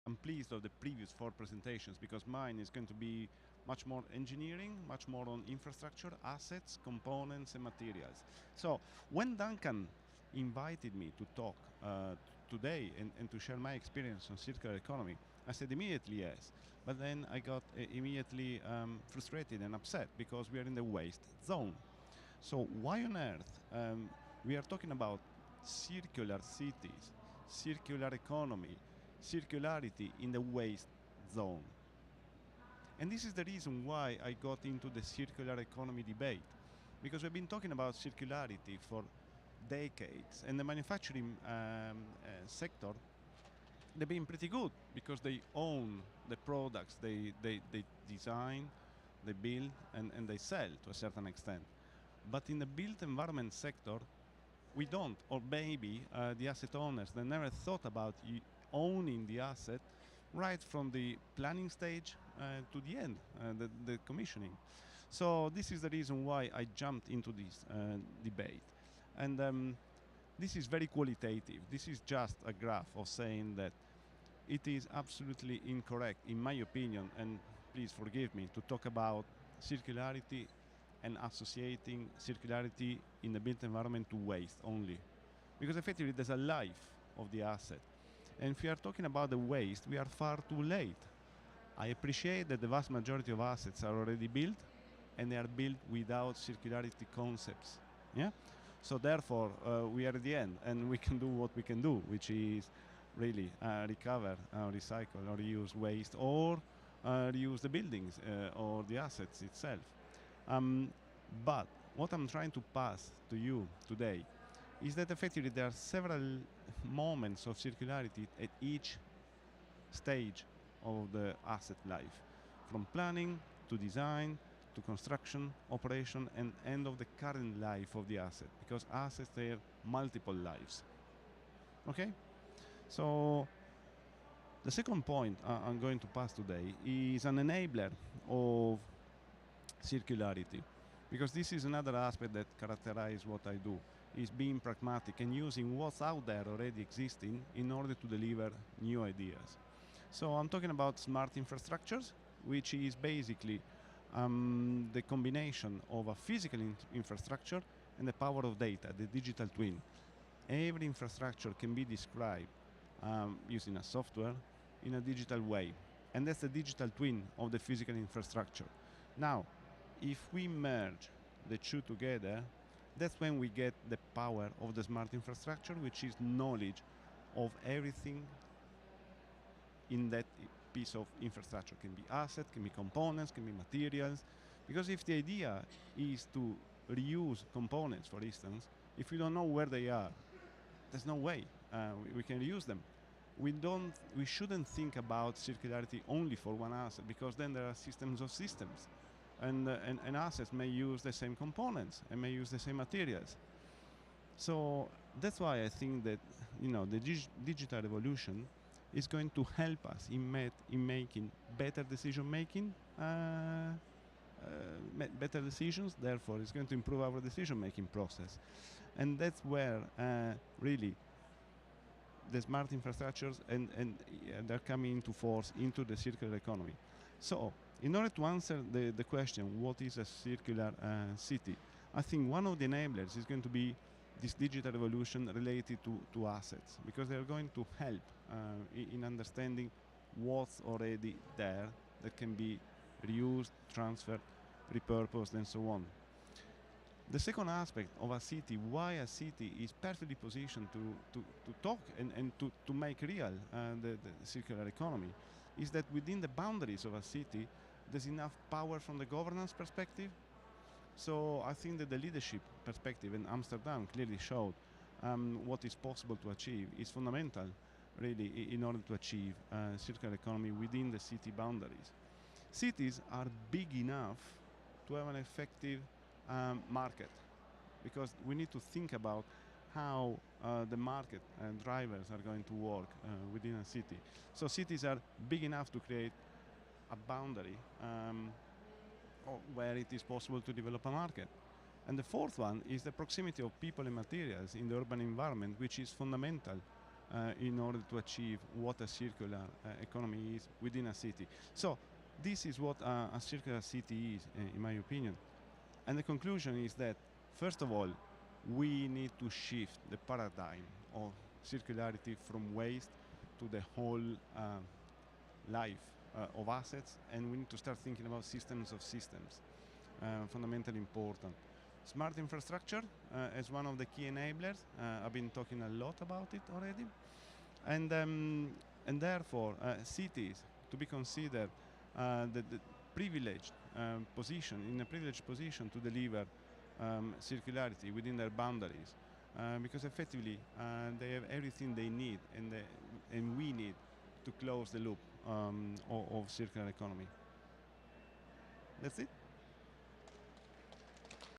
I'm pleased of the previous 4 presentations because mine is going to be much more engineering, much more on infrastructure, assets, components, and materials. So when Duncan invited me to talk today and to share my experience on circular economy, I said immediately yes. But then I got immediately frustrated and upset because we are in the waste zone. So why on earth we are talking about circular cities, circular economy, circularity in the waste zone? And this is the reason why I got into the circular economy debate, because we've been talking about circularity for decades, and the manufacturing sector, they've been pretty good because they own the products they design, they build, and they sell to a certain extent. But in the built environment sector, we don't, or maybe the asset owners, they never thought about owning the asset right from the planning stage to the end, the commissioning. So this is the reason why I jumped into this debate. And this is very qualitative. This is just a graph of saying that it is absolutely incorrect, in my opinion, and please forgive me, to talk about circularity and associating circularity in the built environment to waste only. Because effectively there's a life of the asset. And if we are talking about the waste, we are far too late. I appreciate that the vast majority of assets are already built, and they are built without circularity concepts. Yeah? So therefore, we are at the end, and we can do what we can do, which is really recover, recycle, or reuse waste, or reuse the buildings or the assets itself. But what I'm trying to pass to you today is that effectively there are several moments of circularity at each stage of the asset life, from planning to design to construction, operation, and end of the current life of the asset, because assets have multiple lives. Okay? So the second point I'm going to pass today is an enabler of circularity, because this is another aspect that characterizes what I do, is being pragmatic and using what's out there already existing in order to deliver new ideas. So I'm talking about smart infrastructures, which is basically the combination of a physical infrastructure and the power of data, the digital twin. Every infrastructure can be described using a software in a digital way, and that's the digital twin of the physical infrastructure. Now, if we merge the two together, that's when we get the power of the smart infrastructure, which is knowledge of everything in that piece of infrastructure. Can be assets, can be components, can be materials. Because if the idea is to reuse components, for instance, if we don't know where they are, there's no way we can reuse them. We shouldn't think about circularity only for one asset, because then there are systems of systems. And assets may use the same components and may use the same materials. So that's why I think that the digital revolution is going to help us in making better decision-making, better decisions. Therefore, it's going to improve our decision-making process. And that's where really the smart infrastructures and they're coming into force into the circular economy. So, in order to answer the question, what is a circular city? I think one of the enablers is going to be this digital revolution related to assets, because they're going to help in understanding what's already there that can be reused, transferred, repurposed, and so on. The second aspect of a city, why a city is perfectly positioned to talk and to make real the circular economy, is that within the boundaries of a city, there's enough power from the governance perspective. So I think that the leadership perspective in Amsterdam clearly showed what is possible to achieve is fundamental, really, in order to achieve circular economy within the city boundaries. Cities are big enough to have an effective market, because we need to think about how the market and drivers are going to work within a city. So cities are big enough to create a boundary where it is possible to develop a market. And the fourth one is the proximity of people and materials in the urban environment, which is fundamental in order to achieve what a circular economy is within a city. So this is what a circular city is, in my opinion. And the conclusion is that, first of all, we need to shift the paradigm of circularity from waste to the whole life of assets, and we need to start thinking about systems of systems, fundamentally important. Smart infrastructure as one of the key enablers. I've been talking a lot about it already, and therefore cities to be considered the privileged position, in a privileged position to deliver circularity within their boundaries, because effectively they have everything they need, and we need to close the loop of circular economy. That's it.